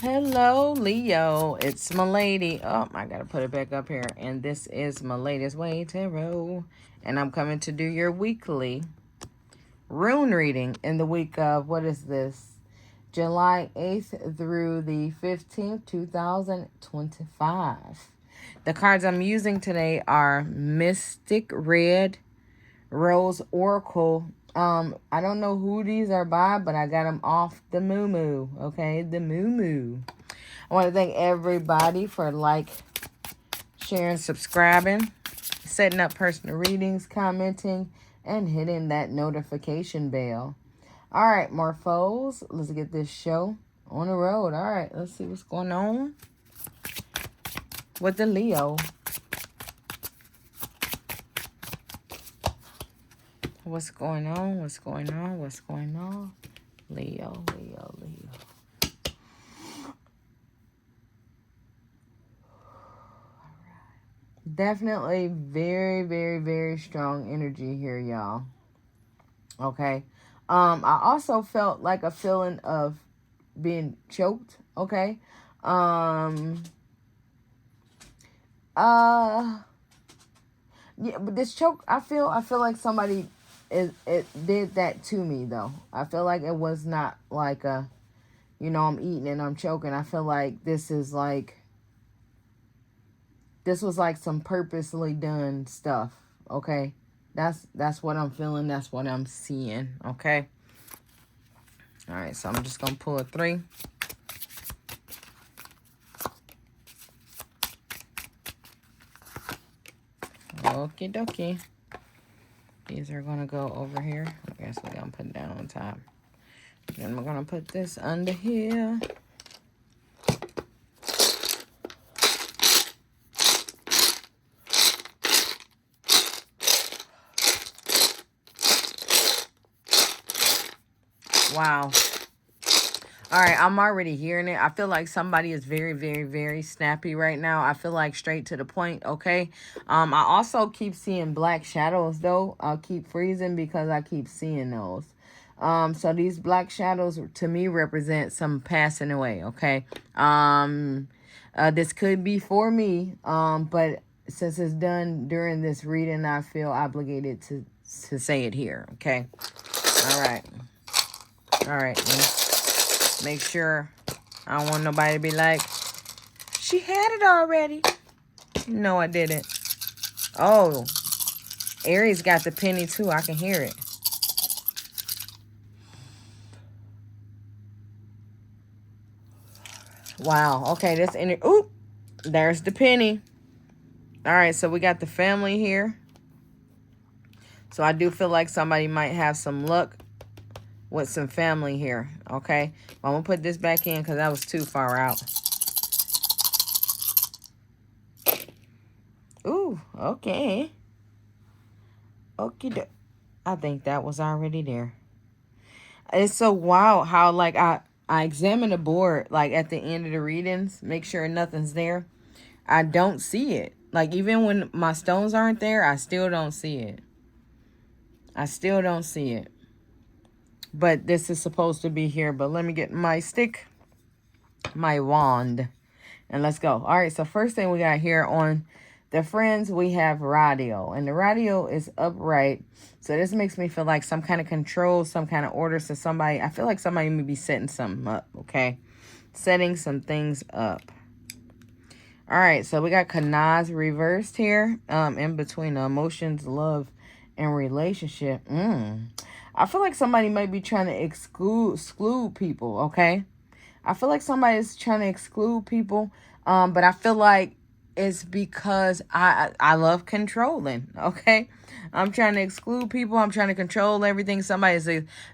Hello, Leo. It's Milady. Oh, I gotta put it back up here. And this is Malady's Way Tarot. And I'm coming to do your weekly rune reading in the week of, what is this? July 8th through the 15th, 2025. The cards I'm using today are Mystic Red, Rose Oracle. I don't know who these are by, but I got them off the Moo. Okay, the Moo. I want to thank everybody for sharing, subscribing, setting up personal readings, commenting, and hitting that notification bell. All right, Morphos, let's get this show on the road. All right, let's see what's going on with the Leo. What's going on? What's going on? What's going on? Leo. Definitely very, very, very strong energy here, y'all. Okay. I also felt like a feeling of being choked. Okay. Yeah, but this choke, I feel like somebody it did that to me though. I feel like it was not like a, I'm eating and I'm choking. I feel like this was like some purposely done stuff. Okay, that's what I'm feeling. That's what I'm seeing. Okay. All right, so I'm just gonna pull a 3. Okie dokie. These are gonna go over here. I guess we're gonna put it down on top. Then we're gonna put this under here. Wow. All right, I'm already hearing it. I feel like somebody is very, very, very snappy right now. I feel like straight to the point, okay? I also keep seeing black shadows, though. I'll keep freezing because I keep seeing those. So these black shadows, to me, represent some passing away, okay? This could be for me, but since it's done during this reading, I feel obligated to say it here, okay? All right. All right. Make sure I don't want nobody to be like, she had it already. No, I didn't. Oh, Aries got the penny too. I can hear it. Wow. Okay, this energy. Oop, there's the penny. All right, so we got the family here. So I do feel like somebody might have some luck with some family here. Okay, I'm gonna put this back in because that was too far out. Ooh, okay. Okay, I think that was already there. It's so wild how I examine the board like at the end of the readings, make sure nothing's there. I don't see it. Like even when my stones aren't there, I still don't see it. I still don't see it. But this is supposed to be here. But let me get my stick, my wand, and let's go. All right, so first thing we got here on the friends, we have radio. And the radio is upright. So this makes me feel like some kind of control, some kind of order. So somebody, I feel like somebody may be setting something up, okay? Setting some things up. All right, so we got Kanaz reversed here, in between emotions, love, and relationship. I feel like somebody might be trying to exclude people, okay? I feel like somebody's trying to exclude people, but I feel like it's because I love controlling, okay? I'm trying to exclude people. I'm trying to control everything. Somebody is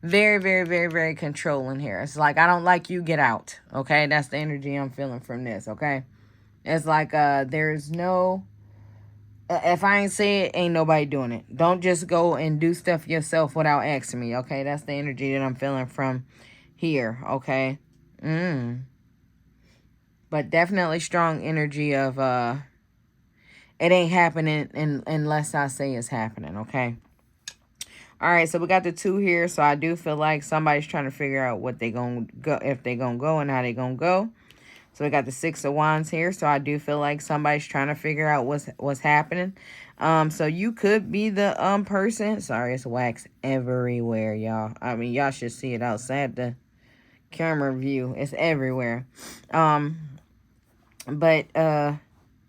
very, very, very, very controlling here. It's like, I don't like you, get out, okay? That's the energy I'm feeling from this, okay? It's like there's no... if I ain't say it, ain't nobody doing it. Don't just go and do stuff yourself without asking me, okay? That's the energy that I'm feeling from here, okay? But definitely strong energy of it ain't happening unless I say it's happening, okay? All right, so we got the 2 here, so I do feel like somebody's trying to figure out what they gonna go, if they gonna go and how they gonna go. So we got the Six of Wands here. So I do feel like somebody's trying to figure out what's happening. So you could be the person. Sorry, it's wax everywhere, y'all. I mean, y'all should see it outside the camera view. It's everywhere. But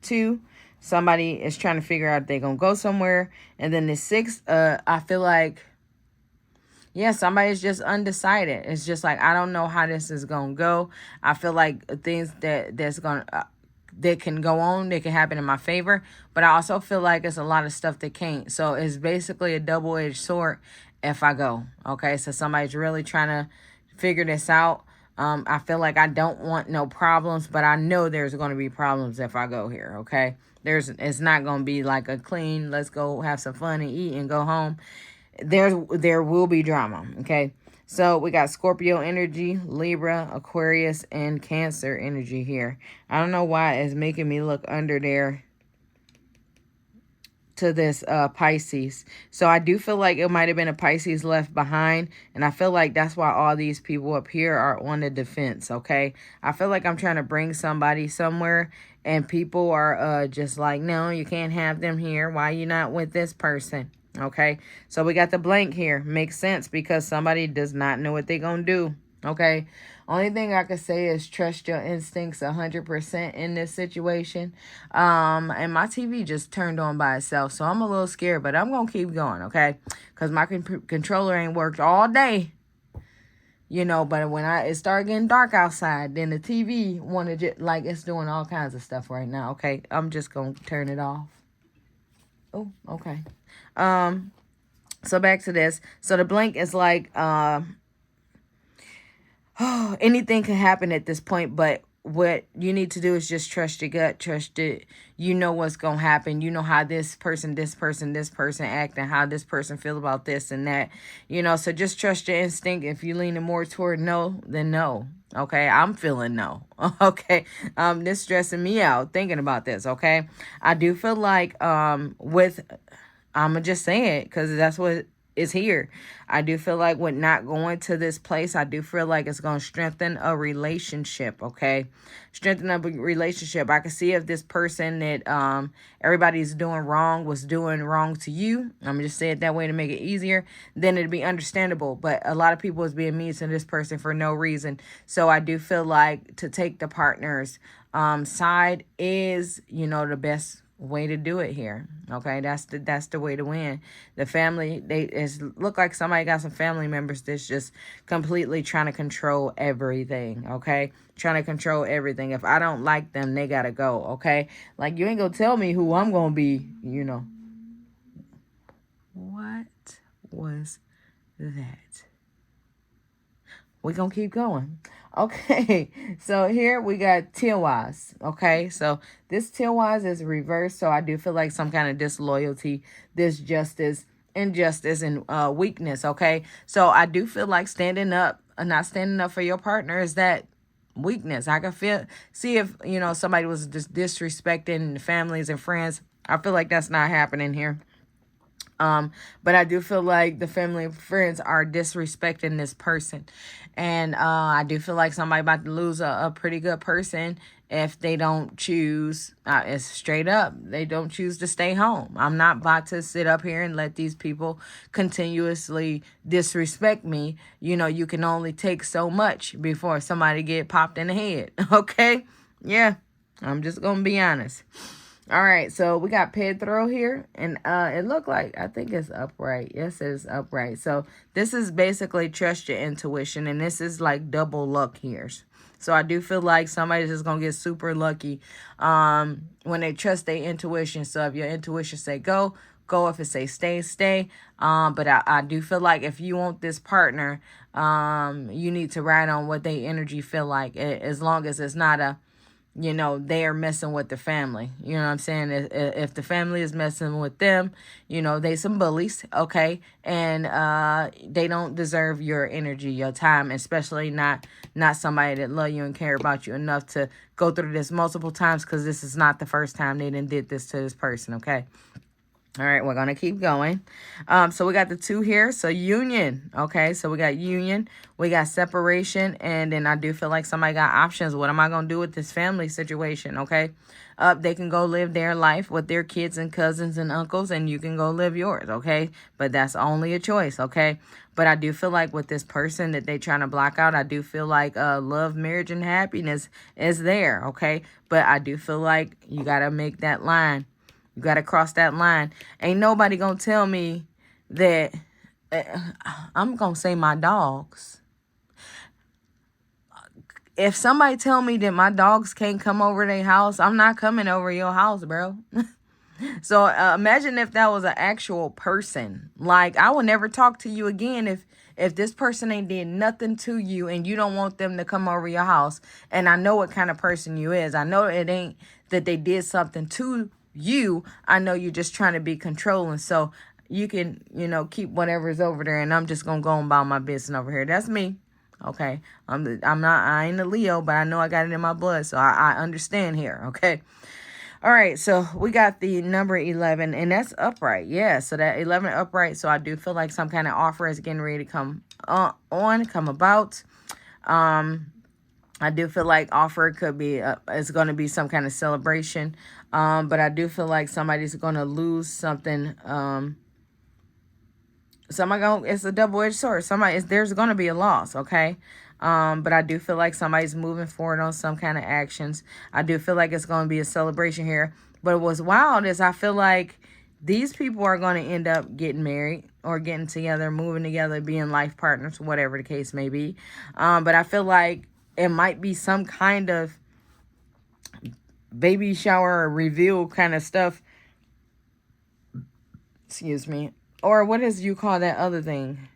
2, somebody is trying to figure out if they're gonna go somewhere. And then the 6, I feel like, yeah, somebody's just undecided. It's just like, I don't know how this is gonna go. I feel like things that can go on, they can happen in my favor, but I also feel like it's a lot of stuff that can't. So it's basically a double-edged sword if I go. Okay, so somebody's really trying to figure this out. I feel like I don't want no problems, but I know there's going to be problems if I go here. Okay, it's not going to be like a clean, let's go have some fun and eat and go home. There will be drama. Okay, so we got Scorpio energy, Libra, Aquarius, and Cancer energy here. I don't know why it's making me look under there to this Pisces. So I do feel like it might have been a Pisces left behind, and I feel like that's why all these people up here are on the defense. Okay, I feel like I'm trying to bring somebody somewhere, and people are just like, no, you can't have them here. Why you not with this person? Okay, so we got the blank here. Makes sense, because somebody does not know what they're gonna do. Okay, only thing I can say is trust your instincts 100% in this situation. And my TV just turned on by itself, so I'm a little scared, but I'm gonna keep going, okay? Because my controller ain't worked all day, you know. But when it started getting dark outside, then the TV wanted to, like, it's doing all kinds of stuff right now. Okay, I'm just gonna turn it off. Oh, okay. So back to this. So the blank is like, anything can happen at this point, but what you need to do is just trust your gut, trust it. You know what's going to happen. You know how this person act, and how this person feel about this and that, you know. So just trust your instinct. If you're leaning more toward no, then no. Okay, I'm feeling no. Okay, this stressing me out thinking about this. Okay, I do feel like I'm gonna just say it because that's what is here. I do feel like with not going to this place, I do feel like it's going to strengthen a relationship. Okay, strengthen a relationship. I can see if this person that everybody's doing wrong was doing wrong to you, I'm gonna just say it that way to make it easier, then it'd be understandable. But a lot of people is being mean to this person for no reason. So I do feel like to take the partner's side is, you know, the best way to do it here. Okay, that's the way to win. The family, look like somebody got some family members that's just completely trying to control everything. Okay, trying to control everything. If I don't like them, they gotta go. Okay, like, you ain't gonna tell me who I'm gonna be, you know. What was that? We're gonna keep going. Okay, so here we got Teal-wise. Okay, so this Teal-wise is reversed, so I do feel like some kind of disloyalty, disjustice, injustice, and weakness. Okay, so I do feel like standing up, not standing up for your partner is that weakness. I can see if, you know, somebody was just disrespecting families and friends. I feel like that's not happening here. But I do feel like the family and friends are disrespecting this person. And I do feel like somebody about to lose a pretty good person if they don't choose, it's straight up, they don't choose to stay home. I'm not about to sit up here and let these people continuously disrespect me. You know, you can only take so much before somebody get popped in the head. Okay? Yeah, I'm just going to be honest. All right, so we got Pedro here, and it looked like, I think it's upright. Yes, it is upright. So this is basically trust your intuition, and this is like double luck here. So I do feel like somebody's just going to get super lucky when they trust their intuition. So if your intuition say go, go. If it say stay, stay. But I do feel like if you want this partner, you need to ride on what their energy feel like, as long as it's not a, you know, they are messing with the family. You know what I'm saying? If the family is messing with them, you know, they some bullies, okay? And they don't deserve your energy, your time, especially not somebody that love you and care about you enough to go through this multiple times, because this is not the first time they done did this to this person, okay? All right, we're going to keep going. So we got the 2 here. So union. Okay, so we got union. We got separation. And then I do feel like somebody got options. What am I going to do with this family situation? Okay. They can go live their life with their kids and cousins and uncles. And you can go live yours. Okay. But that's only a choice. Okay. But I do feel like with this person that they trying to block out, I do feel like love, marriage, and happiness is there. Okay. But I do feel like you got to make that line. You got to cross that line. Ain't nobody going to tell me that I'm going to say my dogs. If somebody tell me that my dogs can't come over their house, I'm not coming over your house, bro. So imagine if that was an actual person. Like, I would never talk to you again if this person ain't did nothing to you and you don't want them to come over your house. And I know what kind of person you is. I know it ain't that they did something to you. I know you're just trying to be controlling. So you can, keep whatever's over there. And I'm just going to go on about my business over here. That's me. Okay. I ain't a Leo, but I know I got it in my blood. So I understand here. Okay. All right, so we got the number 11, and that's upright. Yeah, so that 11 upright. So I do feel like some kind of offer is getting ready to come about. I do feel like offer could be, it's going to be some kind of celebration. But I do feel like somebody's going to lose something. It's a double-edged sword. There's going to be a loss, okay? But I do feel like somebody's moving forward on some kind of actions. I do feel like it's going to be a celebration here. But what's wild is I feel like these people are going to end up getting married or getting together, moving together, being life partners, whatever the case may be. But I feel like it might be some kind of baby shower or reveal kind of stuff. Excuse me. Or what is you call that other thing?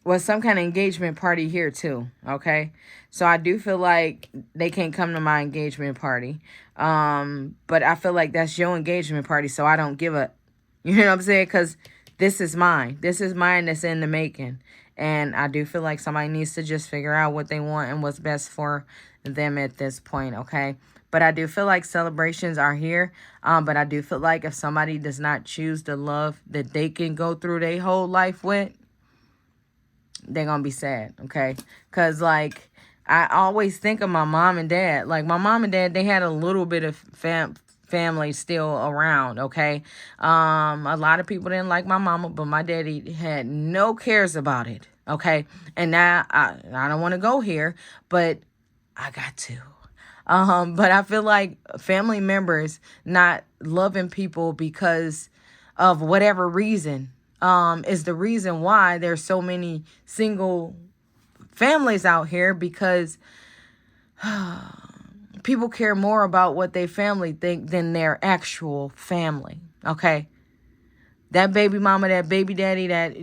Well, some kind of engagement party here too, okay? So I do feel like they can't come to my engagement party. But I feel like that's your engagement party, so I don't give a... You know what I'm saying? Because this is mine. This is mine that's in the making. And I do feel like somebody needs to just figure out what they want and what's best for them at this point, okay? But I do feel like celebrations are here. But I do feel like if somebody does not choose the love that they can go through their whole life with, they're going to be sad, okay? Because, like, I always think of my mom and dad. Like, my mom and dad, they had a little bit of family still around, okay? A lot of people didn't like my mama, but my daddy had no cares about it, okay? And now, I don't want to go here, but I got to. But I feel like family members not loving people because of whatever reason, is the reason why there's so many single families out here, because people care more about what their family think than their actual family. Okay. That baby mama, that baby daddy, that,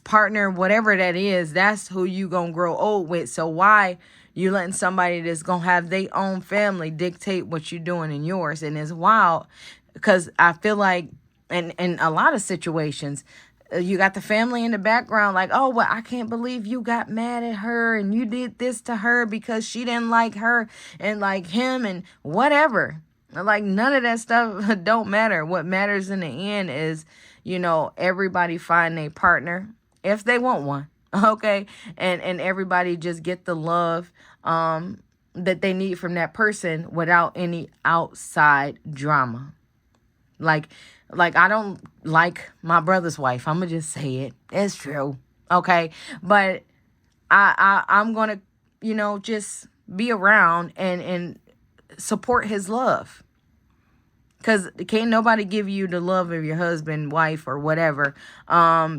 partner, whatever that is, that's who you gonna grow old with. So why you letting somebody that's gonna have their own family dictate what you're doing in yours? And it's wild because I feel like in a lot of situations, you got the family in the background like, oh, well, I can't believe you got mad at her and you did this to her because she didn't like her and like him and whatever. Like, none of that stuff don't matter. What matters in the end is, everybody find a partner if they want one. Okay. And everybody just get the love that they need from that person without any outside drama. Like I don't like my brother's wife. I'm gonna just say it. It's true. Okay. But I'm gonna, just be around and support his love. Because can't nobody give you the love of your husband, wife, or whatever,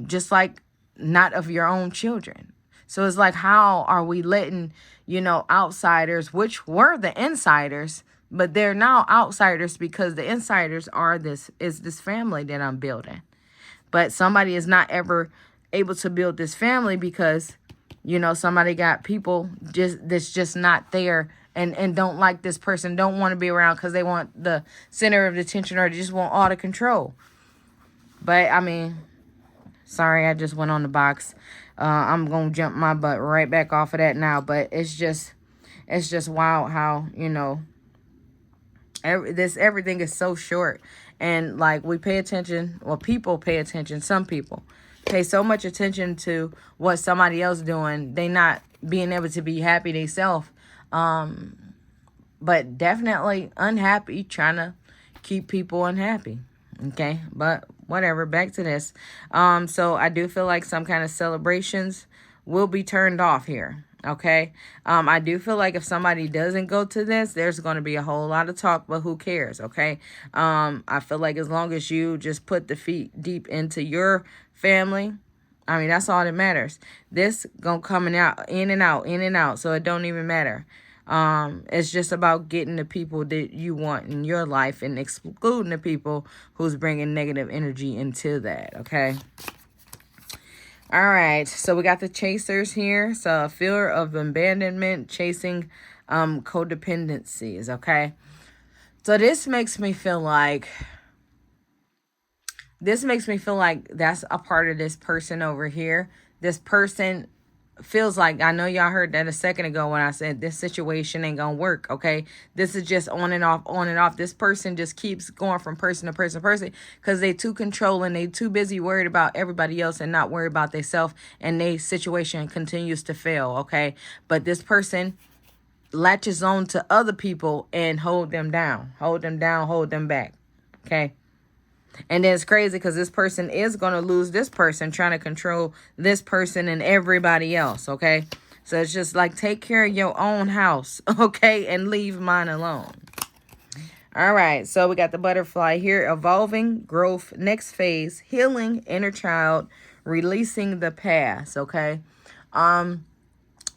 just like not of your own children. So it's like, how are we letting, outsiders, which were the insiders, but they're now outsiders because the insiders is this family that I'm building. But somebody is not ever able to build this family because, somebody got people that's just not there and don't like this person, don't want to be around because they want the center of attention or they just want all the control. But, sorry, I just went on the box. I'm going to jump my butt right back off of that now. But it's just wild how, everything is so short. And like we pay attention, well, people pay attention. Some people pay so much attention to what somebody else doing, they not being able to be happy themselves. But definitely unhappy, trying to keep people unhappy. Okay, but whatever, back to this. So I do feel like some kind of celebrations will be turned off here. Okay, I do feel like if somebody doesn't go to this, there's going to be a whole lot of talk, but who cares? Okay, I feel like as long as you just put the feet deep into your family, I mean, that's all that matters. This gonna coming out, in and out, in and out, so it don't even matter. It's just about getting the people that you want in your life and excluding the people who's bringing negative energy into that, okay? All right, so we got the chasers here. So fear of abandonment, chasing codependencies, okay? So this makes me feel like that's a part of this person over here. This person feels like, I know y'all heard that a second ago when I said this situation ain't gonna work, okay? This is just on and off, on and off. This person just keeps going from person to person to person because they too controlling. They too busy worried about everybody else and not worried about themselves, and their situation continues to fail, okay? But this person latches on to other people and hold them down, hold them back, okay? And then it's crazy because this person is going to lose this person trying to control this person and everybody else, okay? So it's just like, take care of your own house, okay? And leave mine alone. All right, so we got the butterfly here. Evolving, growth, next phase, healing, inner child, releasing the past, okay?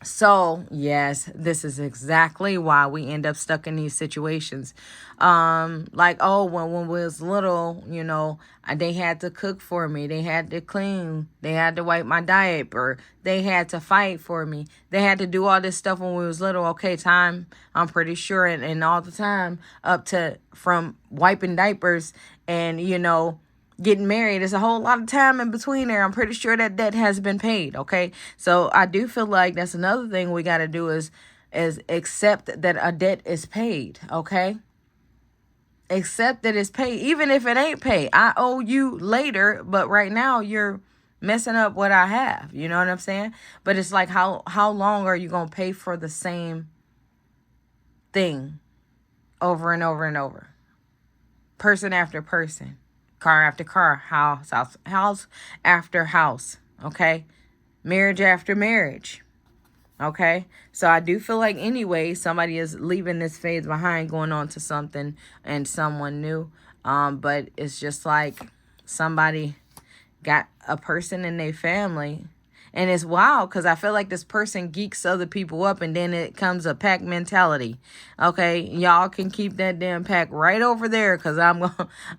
So, yes, this is exactly why we end up stuck in these situations. Like, oh, when we was little, you know, they had to cook for me. They had to clean. They had to wipe my diaper. They had to fight for me. They had to do all this stuff when we was little. Okay, time, I'm pretty sure, and all the time up to from wiping diapers and, you know, getting married, there's a whole lot of time in between there. I'm pretty sure that debt has been paid, okay? So I do feel like that's another thing we got to do is accept that a debt is paid, okay? Accept that it's paid, even if it ain't paid. I owe you later, but right now you're messing up what I have, you know what I'm saying? But it's like, how long are you going to pay for the same thing over and over and over? Person after person. Car after car, house after house, okay? Marriage after marriage, okay? So I do feel like anyway, somebody is leaving this phase behind, going on to something and someone new. But it's just like somebody got a person in their family. And it's wild because I feel like this person geeks other people up, and then it comes a pack mentality. Okay, y'all can keep that damn pack right over there because I'm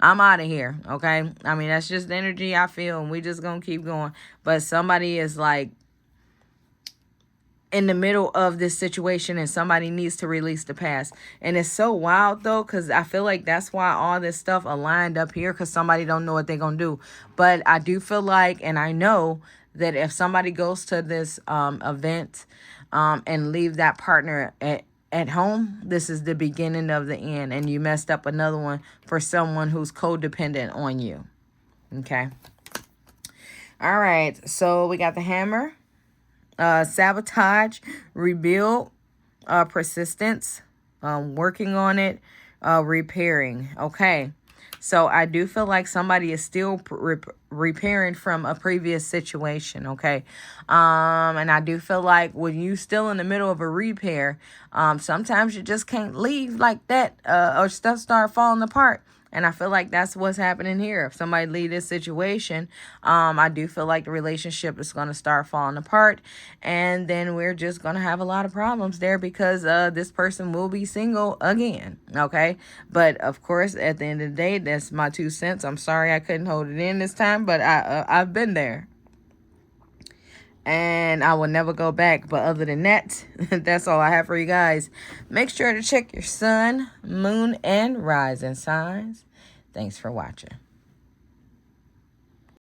out of here. Okay, I mean, that's just the energy I feel, and we just gonna keep going. But somebody is like in the middle of this situation, and somebody needs to release the past. And it's so wild though, because I feel like that's why all this stuff aligned up here, because somebody don't know what they're gonna do. But I do feel like, and I know that if somebody goes to this event and leave that partner at home, this is the beginning of the end, and you messed up another one for someone who's codependent on you. Okay. All right, so we got the hammer, sabotage, rebuild, persistence, working on it, repairing. Okay. So I do feel like somebody is still repairing from a previous situation, okay? And I do feel like when you still in the middle of a repair, sometimes you just can't leave like that, or stuff start falling apart. And I feel like that's what's happening here. If somebody leave this situation, I do feel like the relationship is going to start falling apart. And then we're just going to have a lot of problems there because this person will be single again. Okay. But of course, at the end of the day, that's my 2 cents. I'm sorry I couldn't hold it in this time, but I've been there. And I will never go back. But other than that, that's all I have for you guys. Make sure to check your sun, moon, and rising signs. Thanks for watching.